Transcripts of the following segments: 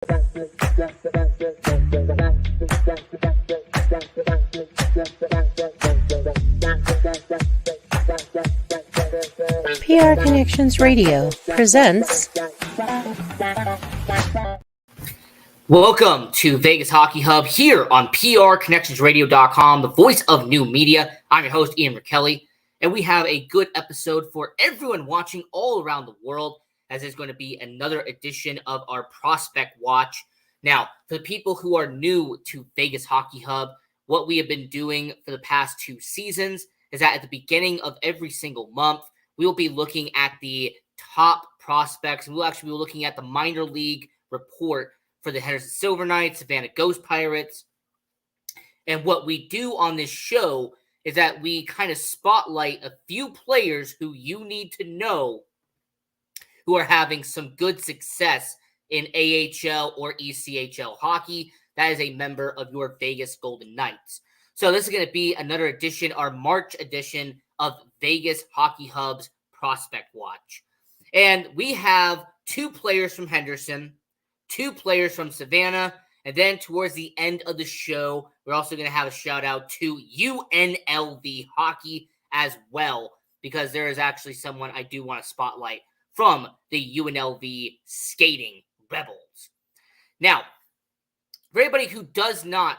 PR Connections Radio presents. Welcome to Vegas Hockey Hub here on PRConnectionsRadio.com, the voice of new media. I'm your host, Ian McKelly, and we have a good episode for everyone watching all around the world, as it's going to be another edition of our Prospect Watch. Now, for the people who are new to Vegas Hockey Hub, what we have been doing for the past 2 seasons is that at the beginning of every single month, we will be looking at the top prospects, and we'll actually be looking at the minor league report for the Henderson Silver Knights, Savannah Ghost Pirates. And what we do on this show is that we kind of spotlight a few players who you need to know who are having some good success in AHL or ECHL hockey. That is a member of your Vegas Golden Knights. So this is going to be another edition, our March edition of Vegas Hockey Hub's Prospect Watch. And we have 2 players from Henderson, 2 players from Savannah, and then towards the end of the show, we're also going to have a shout out to UNLV hockey as well, because there is actually someone I do want to spotlight from the UNLV Skating Rebels. Now, for anybody who does not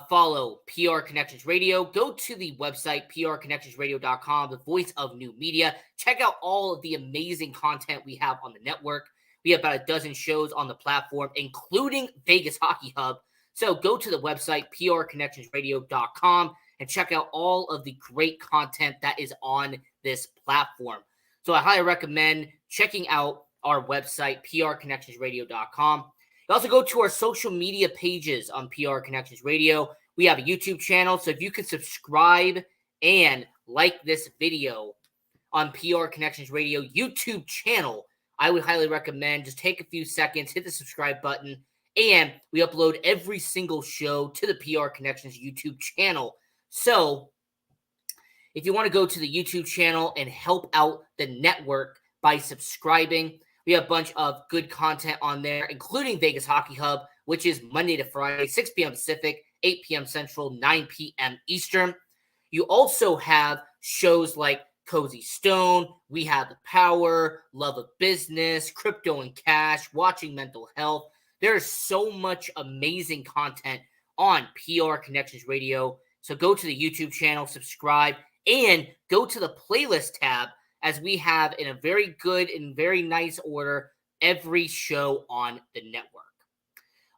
follow PR Connections Radio, go to the website, prconnectionsradio.com, the voice of new media. Check out all of the amazing content we have on the network. We have about a dozen shows on the platform, including Vegas Hockey Hub. So go to the website, prconnectionsradio.com, and check out all of the great content that is on this platform. So I highly recommend checking out our website, prconnectionsradio.com. You also go to our social media pages on PR Connections Radio. We have a YouTube channel, so if you can subscribe and like this video on PR Connections Radio YouTube channel, I would highly recommend just take a few seconds, hit the subscribe button, and we upload every single show to the PR Connections YouTube channel. So if you want to go to the YouTube channel and help out the network by subscribing, we have a bunch of good content on there, including Vegas Hockey Hub, which is Monday to Friday, 6 p.m. Pacific, 8 p.m. Central, 9 p.m. Eastern. You also have shows like Cozy Stone, We Have the Power, Love of Business, Crypto and Cash, Watching Mental Health. There is so much amazing content on PR Connections Radio. So go to the YouTube channel, subscribe, and go to the playlist tab, as we have in a very good and very nice order every show on the network.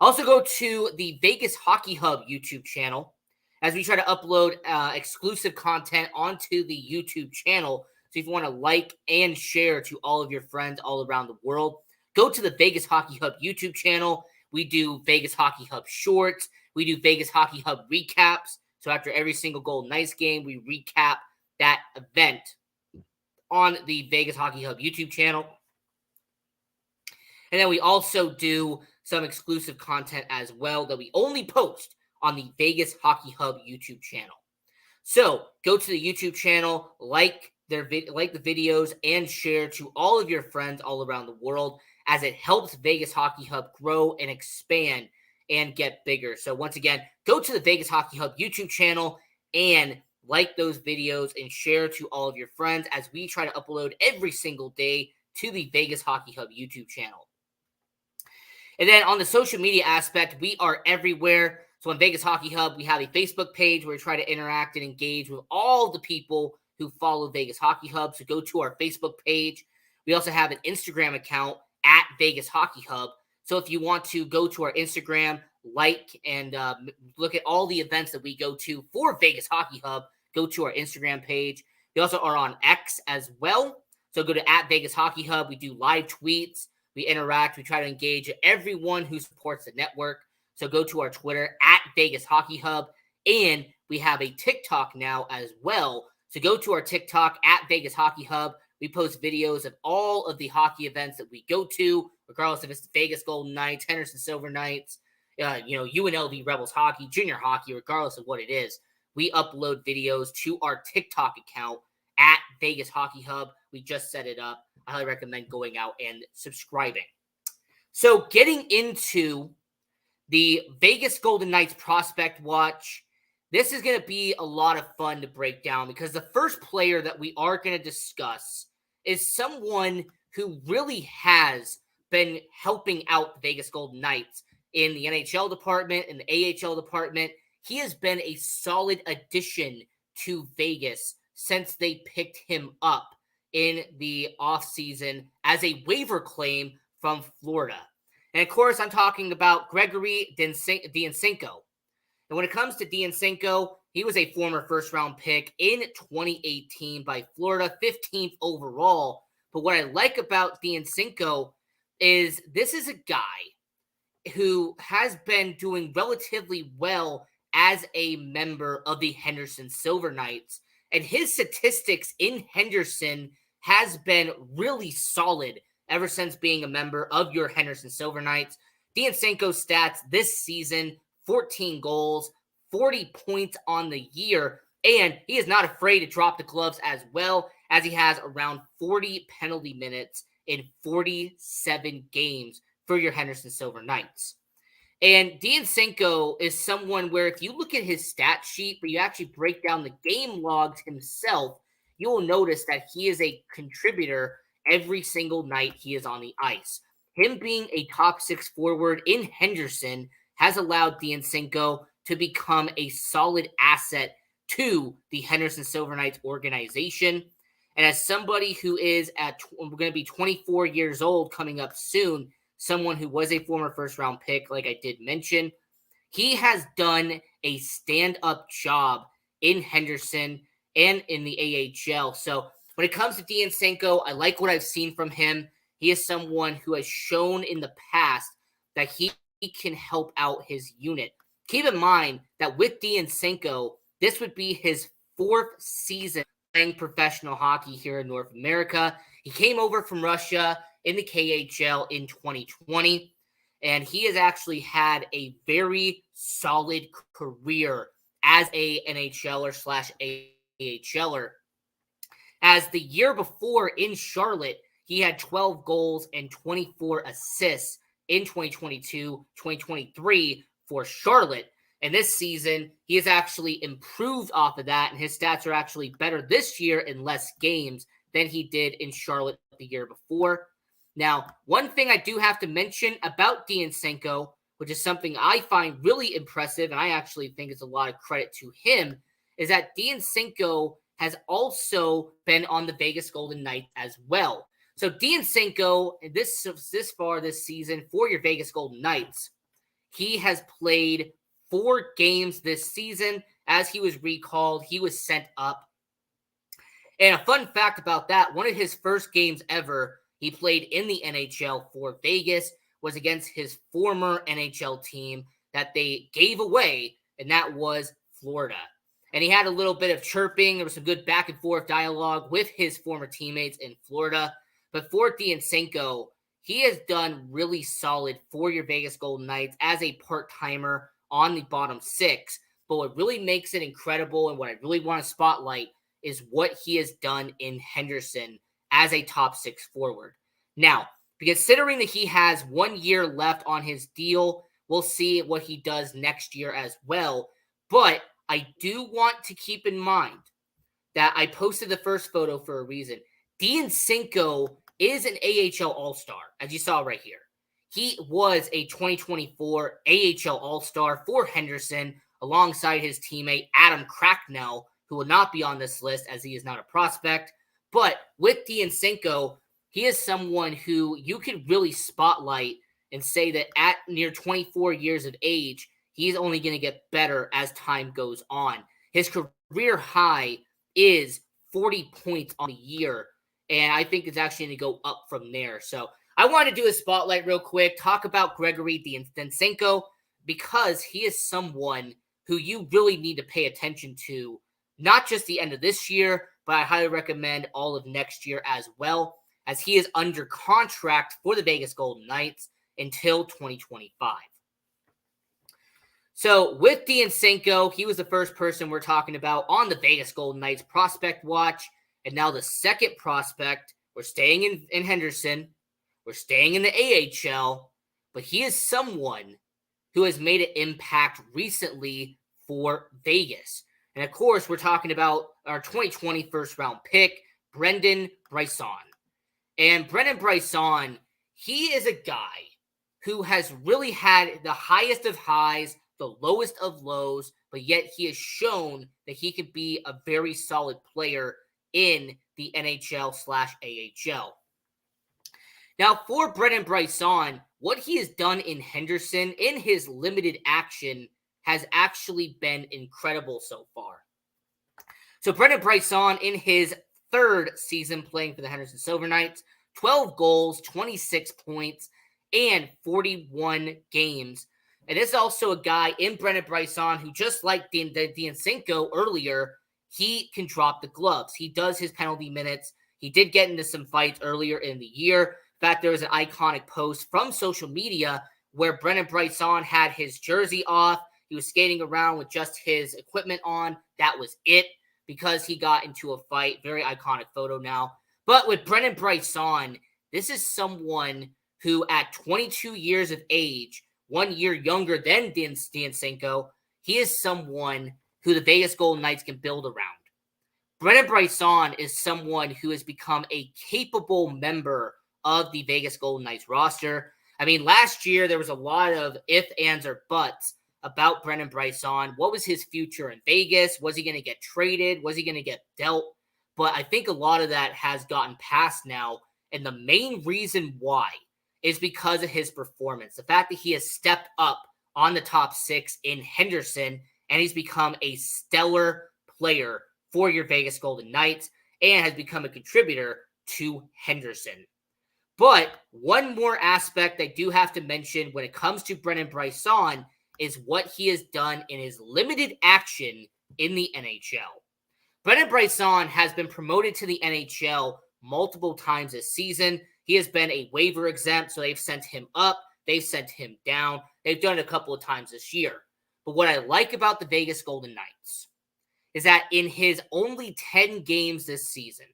Also go to the Vegas Hockey Hub YouTube channel, as we try to upload exclusive content onto the YouTube channel. So if you want to like and share to all of your friends all around the world, go to the Vegas Hockey Hub YouTube channel. We do Vegas Hockey Hub shorts. We do Vegas Hockey Hub recaps. So after every single Golden Knights game, we recap that event on the Vegas Hockey Hub YouTube channel. And then we also do some exclusive content as well that we only post on the Vegas Hockey Hub YouTube channel. So go to the YouTube channel, like the videos, and share to all of your friends all around the world, as it helps Vegas Hockey Hub grow and expand and get bigger. So once again, go to the Vegas Hockey Hub YouTube channel and like those videos and share to all of your friends, as we try to upload every single day to the Vegas Hockey Hub YouTube channel. And then on the social media aspect, we are everywhere. So on Vegas Hockey Hub, we have a Facebook page where we try to interact and engage with all the people who follow Vegas Hockey Hub. So go to our Facebook page. We also have an Instagram account at Vegas Hockey Hub. So if you want to go to our Instagram, like and look at all the events that we go to for Vegas Hockey Hub, go to our Instagram page. We also are on X as well. So go to at Vegas Hockey Hub. We do live tweets. We interact. We try to engage everyone who supports the network. So go to our Twitter at Vegas Hockey Hub. And we have a TikTok now as well. So go to our TikTok at Vegas Hockey Hub. We post videos of all of the hockey events that we go to, regardless if it's the Vegas Golden Knights, Henderson Silver Knights, UNLV Rebels hockey, junior hockey, regardless of what it is. We upload videos to our TikTok account at Vegas Hockey Hub. We just set it up. I highly recommend going out and subscribing. So getting into the Vegas Golden Knights prospect watch, this is going to be a lot of fun to break down because the first player that we are going to discuss is someone who really has been helping out the Vegas Golden Knights in the NHL department, in the AHL department. He has been a solid addition to Vegas since they picked him up in the offseason as a waiver claim from Florida. And of course, I'm talking about Gregory Dyanchenko. And when it comes to Dyanchenko, he was a former first-round pick in 2018 by Florida, 15th overall. But what I like about Dyanchenko is this is a guy who has been doing relatively well as a member of the Henderson Silver Knights. And his statistics in Henderson has been really solid ever since being a member of your Henderson Silver Knights. Dyanchenko's stats this season, 14 goals, 40 points on the year, and he is not afraid to drop the gloves as well, as he has around 40 penalty minutes in 47 games for your Henderson Silver Knights. And Dyanchenko is someone where if you look at his stat sheet, but you actually break down the game logs himself, you will notice that he is a contributor every single night he is on the ice. Him being a top six forward in Henderson has allowed Dyanchenko to become a solid asset to the Henderson Silver Knights organization. And as somebody who is going to be 24 years old coming up soon, someone who was a former first-round pick, like I did mention, he has done a stand-up job in Henderson and in the AHL. So when it comes to Dyanchenko, I like what I've seen from him. He is someone who has shown in the past that he can help out his unit. Keep in mind that with Dyanchenko, this would be his fourth season playing professional hockey here in North America. He came over from Russia in the KHL in 2020, and he has actually had a very solid career as a NHLer / AHLer. As the year before in Charlotte, he had 12 goals and 24 assists in 2022-2023 for Charlotte. And this season, he has actually improved off of that, and his stats are actually better this year in less games than he did in Charlotte the year before. Now, one thing I do have to mention about Dyanchenko, which is something I find really impressive, and I actually think it's a lot of credit to him, is that Dyanchenko has also been on the Vegas Golden Knights as well. So Dyanchenko, this far this season for your Vegas Golden Knights, he has played 4 games this season. As he was recalled, he was sent up. And a fun fact about that, one of his first games ever he played in the NHL for Vegas was against his former NHL team that they gave away, and that was Florida. And he had a little bit of chirping. There was some good back and forth dialogue with his former teammates in Florida. But for Dyanchenko, he has done really solid for your Vegas Golden Knights as a part-timer on the bottom 6. But what really makes it incredible and what I really want to spotlight is what he has done in Henderson as a top 6 forward. Now, considering that he has 1 year left on his deal, we'll see what he does next year as well. But I do want to keep in mind that I posted the first photo for a reason. Dyanchenko is an AHL All-Star, as you saw right here. He was a 2024 AHL All-Star for Henderson alongside his teammate Adam Cracknell, who will not be on this list as he is not a prospect. But with Dyanchenko, he is someone who you could really spotlight and say that at near 24 years of age, he's only going to get better as time goes on. His career high is 40 points on the year, and I think it's actually going to go up from there. So I want to do a spotlight real quick, talk about Gregory Dyanchenko, because he is someone who you really need to pay attention to, not just the end of this year, but I highly recommend all of next year as well, as he is under contract for the Vegas Golden Knights until 2025. So with Dyanchenko, he was the first person we're talking about on the Vegas Golden Knights prospect watch. And now the second prospect, we're staying in Henderson. We're staying in the AHL. but he is someone who has made an impact recently for Vegas. And of course, we're talking about our 2020 first round pick, Brendan Bryson. And Brendan Bryson, he is a guy who has really had the highest of highs, the lowest of lows, but yet he has shown that he could be a very solid player in the NHL/AHL. Now, for Brendan Bryson, what he has done in Henderson in his limited action has actually been incredible so far. So Brendan Bryson, in his third season playing for the Henderson Silver Knights, 12 goals, 26 points, and 41 games. And this is also a guy in Brendan Bryson who, just like Denisenko earlier, he can drop the gloves. He does his penalty minutes. He did get into some fights earlier in the year. In fact, there was an iconic post from social media where Brendan Bryson had his jersey off. He was skating around with just his equipment on. That was it, because he got into a fight. Very iconic photo now. But with Brendan Bryson, this is someone who at 22 years of age, 1 year younger than Denisenko, he is someone who the Vegas Golden Knights can build around. Brendan Bryson is someone who has become a capable member of the Vegas Golden Knights roster. I mean, last year there was a lot of ifs, ands, or buts about Brendan Bryson. What was his future in Vegas? Was he going to get traded? Was he going to get dealt? But I think a lot of that has gotten past now. And the main reason why is because of his performance. The fact that he has stepped up on the top six in Henderson, and he's become a stellar player for your Vegas Golden Knights and has become a contributor to Henderson. But one more aspect I do have to mention when it comes to Brendan Bryson is what he has done in his limited action in the NHL. Brendan Bryson has been promoted to the NHL multiple times this season. He has been a waiver exempt, so they've sent him up, they've sent him down. They've done it a couple of times this year. But what I like about the Vegas Golden Knights is that in his only 10 games this season,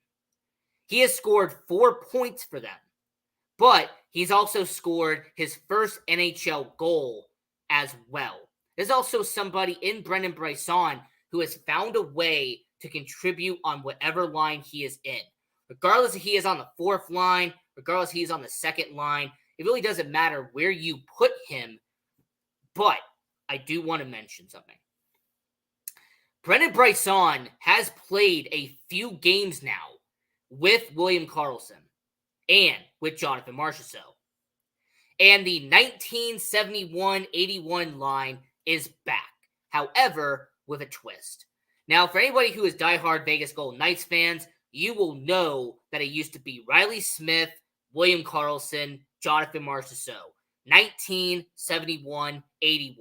he has scored 4 points for them. But he's also scored his first NHL goal as well. There's also somebody in Brendan Bryson who has found a way to contribute on whatever line he is in. Regardless if he is on the fourth line, regardless if he's on the second line, it really doesn't matter where you put him. But I do want to mention something. Brendan Bryson has played a few games now with William Karlsson and with Jonathan Marchessault. And the 1971-81 line is back. However, with a twist. Now, for anybody who is diehard Vegas Golden Knights fans, you will know that it used to be Riley Smith, William Karlsson, Jonathan Marchessault. 1971-81.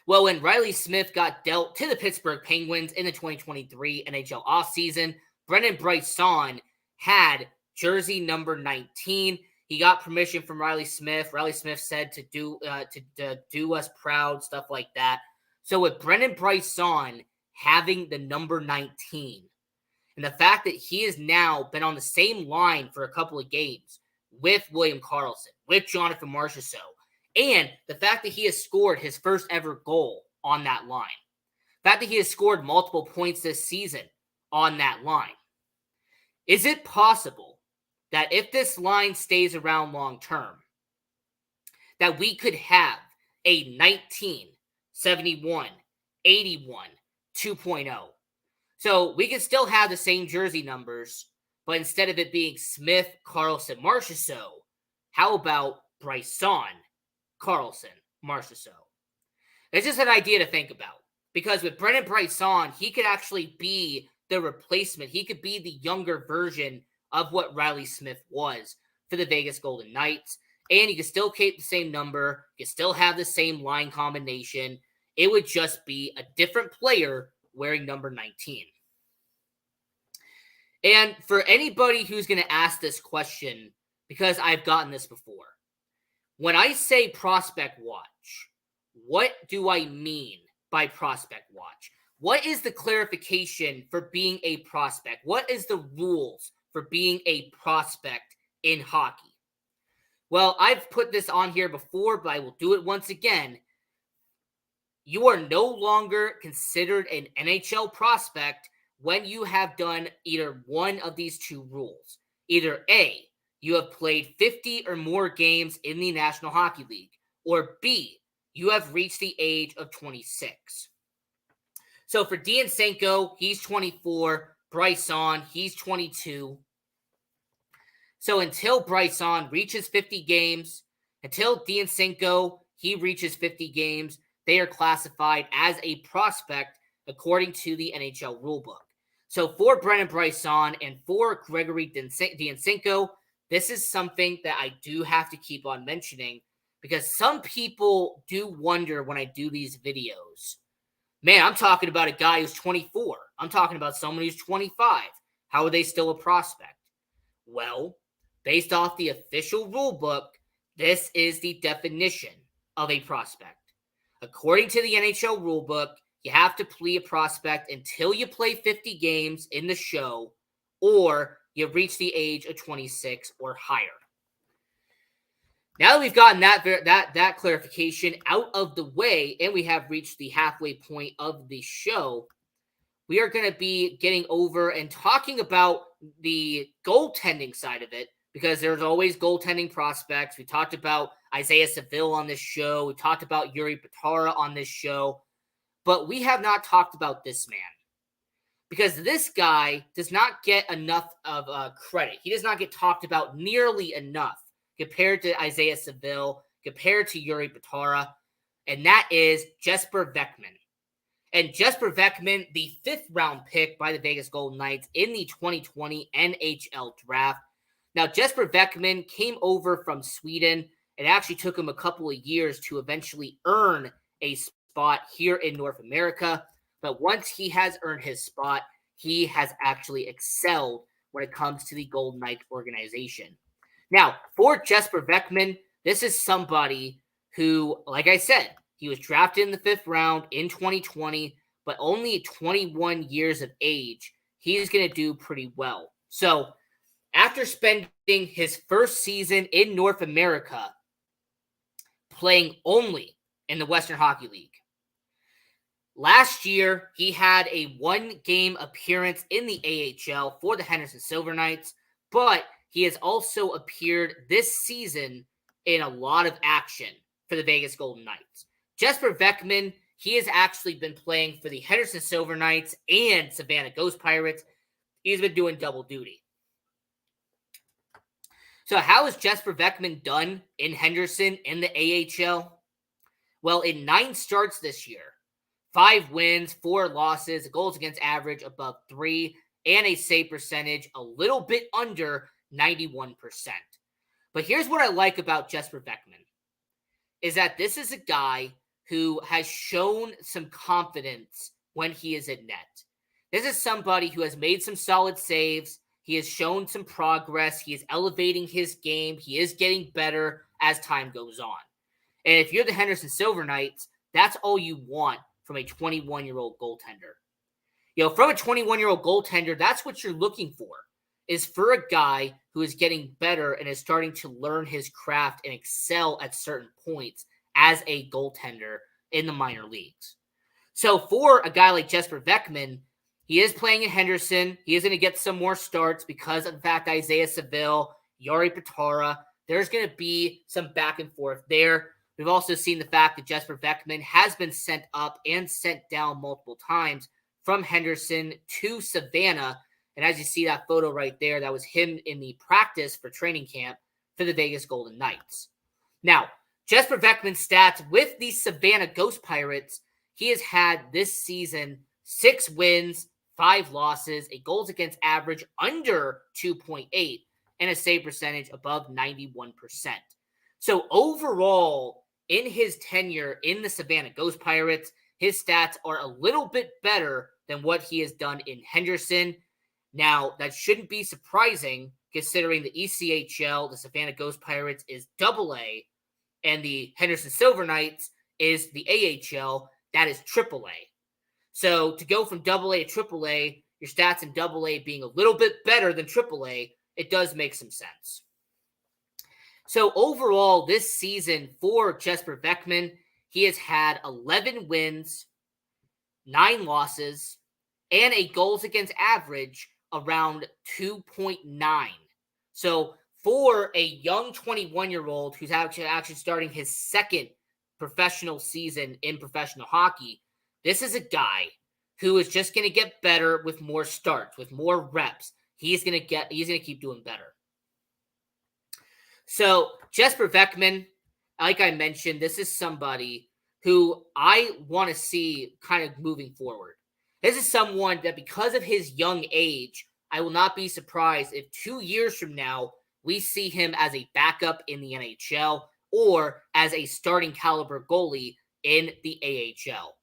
Well, when Riley Smith got dealt to the Pittsburgh Penguins in the 2023 NHL offseason, Brendan Bryson had jersey number 19. He got permission from Riley Smith. Riley Smith said to do us proud, stuff like that. So with Brendan Bryson having the number 19, and the fact that he has now been on the same line for a couple of games with William Karlsson, with Jonathan Marchessault, and the fact that he has scored his first ever goal on that line, the fact that he has scored multiple points this season on that line, is it possible that if this line stays around long term, that we could have a 1971, 81, 2.0? So we can still have the same jersey numbers, but instead of it being Smith, Karlsson, Marchessault, how about Bryson, Karlsson, Marchessault? It's just an idea to think about. Because with Brendan Bryson, he could actually be the replacement. He could be the younger version of what Riley Smith was for the Vegas Golden Knights. And you can still keep the same number. You can still have the same line combination. It would just be a different player wearing number 19. And for anybody who's going to ask this question, because I've gotten this before, when I say prospect watch, what do I mean by prospect watch? What is the clarification for being a prospect? What is the rules for being a prospect in hockey? Well, I've put this on here before, but I will do it once again. You are no longer considered an NHL prospect when you have done either one of these two rules. Either A, you have played 50 or more games in the National Hockey League, or B, you have reached the age of 26. So for Dyanchenko, he's 24. Bryson, he's 22. So until Bryson reaches 50 games, until Dyanchenko, he reaches 50 games, they are classified as a prospect according to the NHL rulebook. So for Brennan Bryson and for Gregory Dyanchenko, this is something that I do have to keep on mentioning because some people do wonder when I do these videos. Man, I'm talking about a guy who's 24. I'm talking about someone who's 25. How are they still a prospect? Well, based off the official rule book, this is the definition of a prospect. According to the NHL rulebook, you have to play a prospect until you play 50 games in the show or you reach the age of 26 or higher. Now that we've gotten that clarification out of the way and we have reached the halfway point of the show, we are going to be getting over and talking about the goaltending side of it because there's always goaltending prospects. We talked about Isaiah Saville on this show. We talked about Yuri Patara on this show. But we have not talked about this man because this guy does not get enough of credit. He does not get talked about nearly enough compared to Isaiah Saville, compared to Yuri Patara, and that is Jesper Vekman. And Jesper Vekman, the 5th round pick by the Vegas Golden Knights in the 2020 NHL draft. Now, Jesper Vekman came over from Sweden. It actually took him a couple of years to eventually earn a spot here in North America. But once he has earned his spot, he has actually excelled when it comes to the Golden Knights organization. Now, for Jesper Vekman, this is somebody who, like I said, he was drafted in the 5th round in 2020, but only at 21 years of age, he's going to do pretty well. So, after spending his first season in North America, playing only in the Western Hockey League, last year he had a 1-game appearance in the AHL for the Henderson Silver Knights, but he has also appeared this season in a lot of action for the Vegas Golden Knights. Jesper Vekman, he has actually been playing for the Henderson Silver Knights and Savannah Ghost Pirates. He's been doing double duty. So how has Jesper Vekman done in Henderson in the AHL? Well, in 9 starts this year, 5 wins, 4 losses, a goals against average above 3, and a save percentage a little bit under 91%. But here's what I like about Jesper Vekman, is that this is a guy who has shown some confidence when he is at net. This is somebody who has made some solid saves. He has shown some progress. He is elevating his game. He is getting better as time goes on. And if you're the Henderson Silver Knights, that's all you want from a 21-year-old goaltender. You know, from a 21-year-old goaltender, that's what you're looking for, is for a guy who is getting better and is starting to learn his craft and excel at certain points as a goaltender in the minor leagues. So for a guy like Jesper Vekman, he is playing in Henderson. He is going to get some more starts because of the fact Isaiah Saville, Yuri Patara, there's going to be some back and forth there. We've also seen the fact that Jesper Vekman has been sent up and sent down multiple times from Henderson to Savannah. And as you see that photo right there, that was him in the practice for training camp for the Vegas Golden Knights. Now, Jesper Vekman's stats with the Savannah Ghost Pirates, he has had this season 6 wins, 5 losses, a goals against average under 2.8, and a save percentage above 91%. So overall, in his tenure in the Savannah Ghost Pirates, his stats are a little bit better than what he has done in Henderson. Now, that shouldn't be surprising considering the ECHL, the Savannah Ghost Pirates, is AA, and the Henderson Silver Knights is the AHL, that is AAA. So to go from AA to AAA, your stats in AA being a little bit better than AAA, it does make some sense. So overall, this season for Jesper Beckman, he has had 11 wins, 9 losses, and a goals against average around 2.9. So for a young 21-year-old who's actually starting his second professional season in professional hockey, this is a guy who is just going to get better with more starts, with more reps. He's going to keep doing better. So Jesper Beckman, like I mentioned, this is somebody who I want to see kind of moving forward. This is someone that, because of his young age, I will not be surprised if 2 years from now we see him as a backup in the NHL or as a starting caliber goalie in the AHL.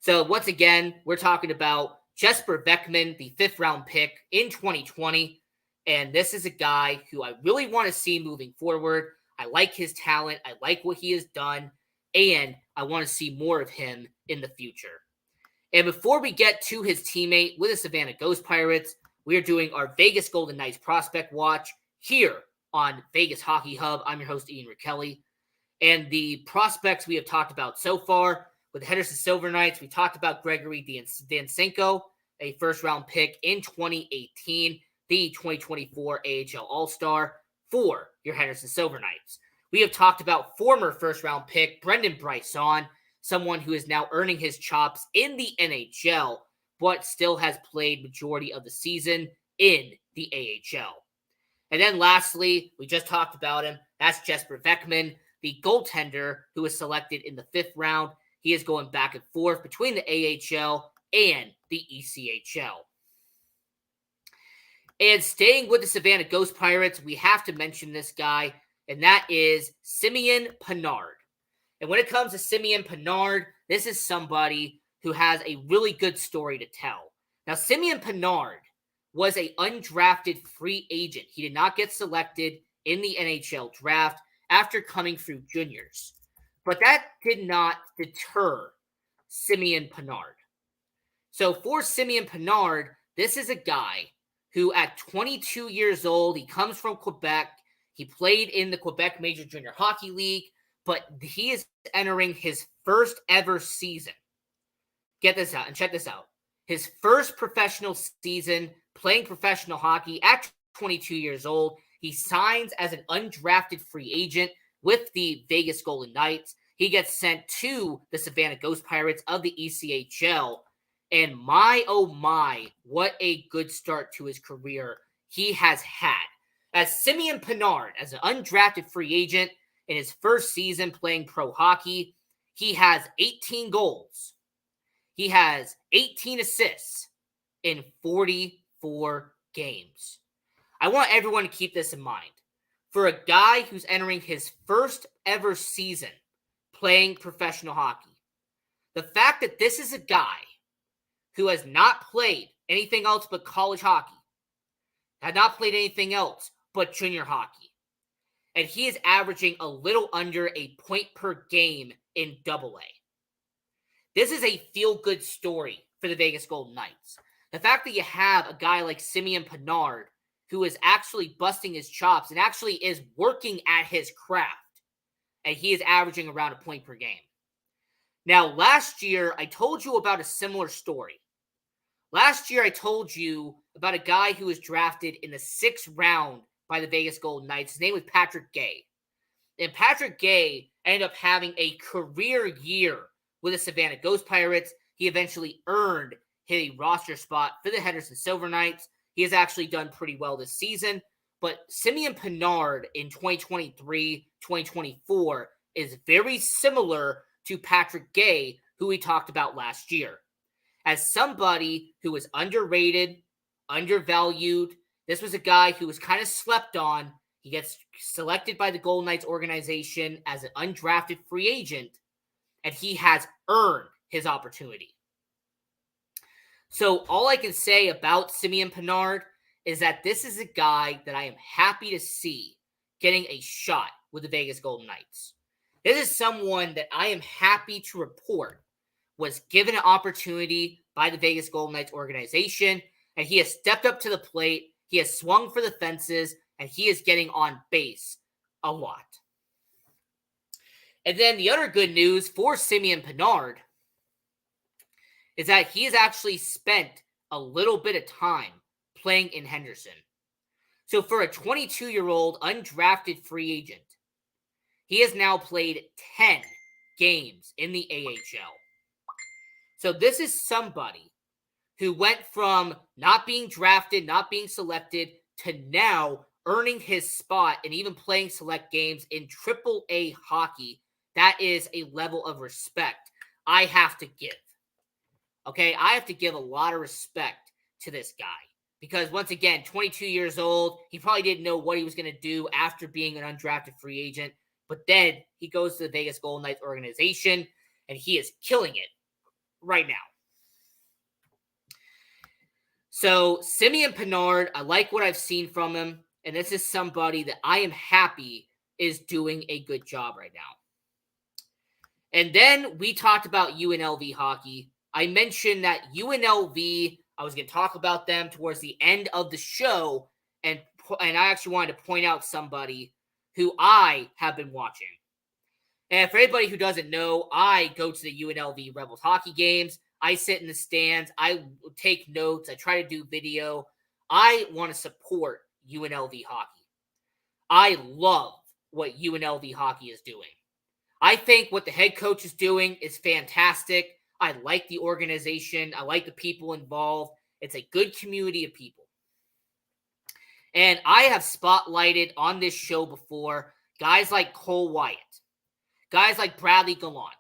So once again, we're talking about Jesper Beckman, the 5th round pick in 2020. And this is a guy who I really want to see moving forward. I like his talent. I like what he has done. And I want to see more of him in the future. And before we get to his teammate with the Savannah Ghost Pirates, we are doing our Vegas Golden Knights Prospect Watch here on Vegas Hockey Hub. I'm your host, Ian Rickelli. And the prospects we have talked about so far with the Henderson Silver Knights, we talked about Gregory Dansenko, a first-round pick in 2018, the 2024 AHL All-Star for your Henderson Silver Knights. We have talked about former first-round pick Brendan Brisson, someone who is now earning his chops in the NHL, but still has played majority of the season in the AHL. And then lastly, we just talked about him. That's Jesper Beckman, the goaltender who was selected in the 5th round. He is going back and forth between the AHL and the ECHL. And staying with the Savannah Ghost Pirates, we have to mention this guy, and that is Simeon Panarin. And when it comes to Simeon Panarin, this is somebody who has a really good story to tell. Now, Simeon Panarin was an undrafted free agent. He did not get selected in the NHL draft after coming through juniors. But that did not deter Simeon Panarin. So for Simeon Panarin, this is a guy who at 22 years old, he comes from Quebec. He played in the Quebec Major Junior Hockey League, but he is entering his first ever season. Get this out and check this out. His first professional season playing professional hockey at 22 years old. He signs as an undrafted free agent with the Vegas Golden Knights. He gets sent to the Savannah Ghost Pirates of the ECHL. And my, oh my, what a good start to his career he has had. As Simeon Panarin, as an undrafted free agent in his first season playing pro hockey, he has 18 goals. He has 18 assists in 44 games. I want everyone to keep this in mind. For a guy who's entering his first ever season playing professional hockey, the fact that this is a guy who has not played anything else but college hockey, had not played anything else but junior hockey, and he is averaging a little under a point per game in AA. This is a feel-good story for the Vegas Golden Knights. The fact that you have a guy like Simeon Panarin who is actually busting his chops and actually is working at his craft, and he is averaging around a point per game. Now, last year, I told you about a similar story. Last year, I told you about a guy who was drafted in the 6th round by the Vegas Golden Knights. His name was Patrick Gay. And Patrick Gay ended up having a career year with the Savannah Ghost Pirates. He eventually earned a roster spot for the Henderson Silver Knights. He has actually done pretty well this season. But Simeon Panarin in 2023-2024 is very similar to Patrick Gay, who we talked about last year. As somebody who was underrated, undervalued, this was a guy who was kind of slept on. He gets selected by the Golden Knights organization as an undrafted free agent, and he has earned his opportunity. So all I can say about Simeon Panarin is that this is a guy that I am happy to see getting a shot with the Vegas Golden Knights. This is someone that I am happy to report was given an opportunity by the Vegas Golden Knights organization, and he has stepped up to the plate. He has swung for the fences, and he is getting on base a lot. And then the other good news for Simeon Pinard is that he has actually spent a little bit of time playing in Henderson. So for a 22-year-old undrafted free agent, he has now played 10 games in the AHL. So this is somebody who went from not being drafted, not being selected, to now earning his spot and even playing select games in AAA hockey. That is a level of respect I have to give. Okay, I have to give a lot of respect to this guy. Because once again, 22 years old, he probably didn't know what he was going to do after being an undrafted free agent. But then he goes to the Vegas Golden Knights organization, and he is killing it right now. So Simeon Pinard, I like what I've seen from him, and this is somebody that I am happy is doing a good job right now. And then we talked about UNLV hockey. I mentioned that UNLV, I was going to talk about them towards the end of the show, and I actually wanted to point out somebody who I have been watching. And for anybody who doesn't know, I go to the UNLV Rebels hockey games. I sit in the stands. I take notes. I try to do video. I want to support UNLV hockey. I love what UNLV hockey is doing. I think what the head coach is doing is fantastic. I like the organization. I like the people involved. It's a good community of people. And I have spotlighted on this show before guys like Cole Wyatt, guys like Bradley Gallant.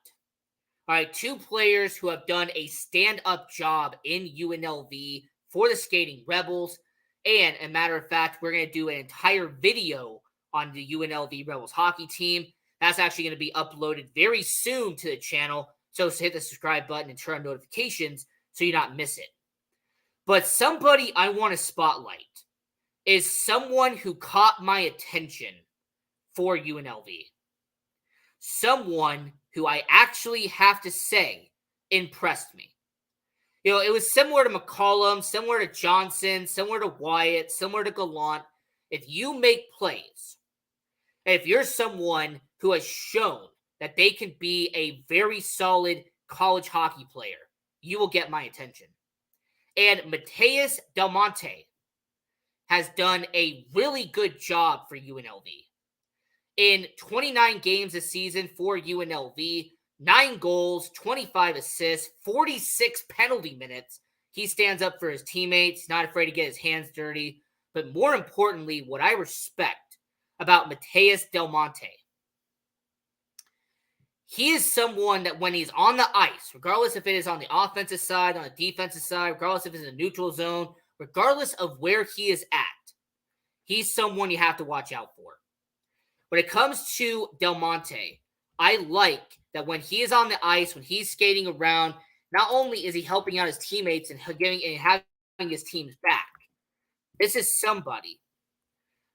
All right, two players who have done a stand-up job in UNLV for the Skating Rebels. And a matter of fact, we're going to do an entire video on the UNLV Rebels hockey team. That's actually going to be uploaded very soon to the channel. So hit the subscribe button and turn on notifications so you not miss it. But somebody I want to spotlight is someone who caught my attention for UNLV. Someone who I actually have to say impressed me. You know, it was similar to McCollum, similar to Johnson, similar to Wyatt, similar to Gallant. If you make plays, if you're someone who has shown that they can be a very solid college hockey player, you will get my attention. And Mateus Del Monte has done a really good job for UNLV. In 29 games this season for UNLV, 9 goals, 25 assists, 46 penalty minutes. He stands up for his teammates, not afraid to get his hands dirty. But more importantly, what I respect about Mateus Del Monte, he is someone that when he's on the ice, regardless if it is on the offensive side, on the defensive side, regardless if it's in a neutral zone, regardless of where he is at, he's someone you have to watch out for. When it comes to Del Monte, I like that when he is on the ice, when he's skating around, not only is he helping out his teammates and having his teams back, this is somebody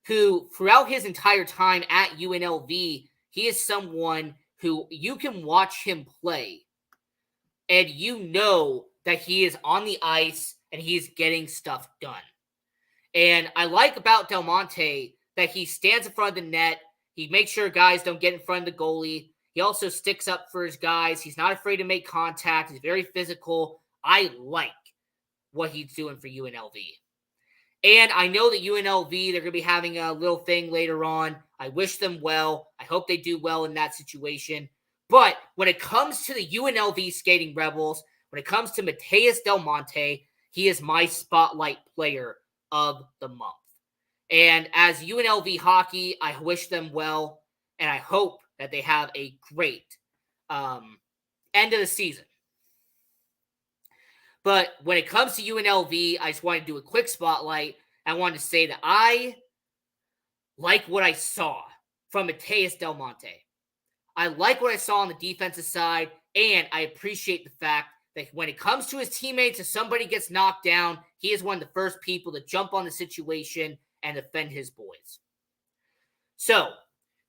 who, throughout his entire time at UNLV, he is someone who you can watch him play, and you know that he is on the ice and he's getting stuff done. And I like about Del Monte that he stands in front of the net. He makes sure guys don't get in front of the goalie. He also sticks up for his guys. He's not afraid to make contact. He's very physical. I like what he's doing for UNLV. And I know that UNLV, they're going to be having a little thing later on. I wish them well. I hope they do well in that situation. But when it comes to the UNLV Skating Rebels, when it comes to Mateus Del Monte, he is my spotlight player of the month. And as UNLV hockey, I wish them well, and I hope that they have a great end of the season. But when it comes to UNLV, I just wanted to do a quick spotlight. I wanted to say that I like what I saw from Mateus Del Monte. I like what I saw on the defensive side, and I appreciate the fact that when it comes to his teammates, if somebody gets knocked down, he is one of the first people to jump on the situation and defend his boys. So,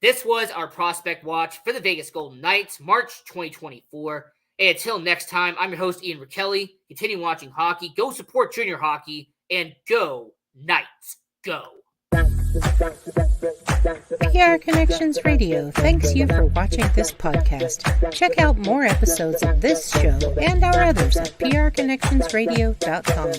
this was our prospect watch for the Vegas Golden Knights, March 2024. And until next time, I'm your host, Ian Rickelli. Continue watching hockey. Go support junior hockey. And go Knights. Go. PR Connections Radio thanks you for watching this podcast. Check out more episodes of this show and our others at prconnectionsradio.com.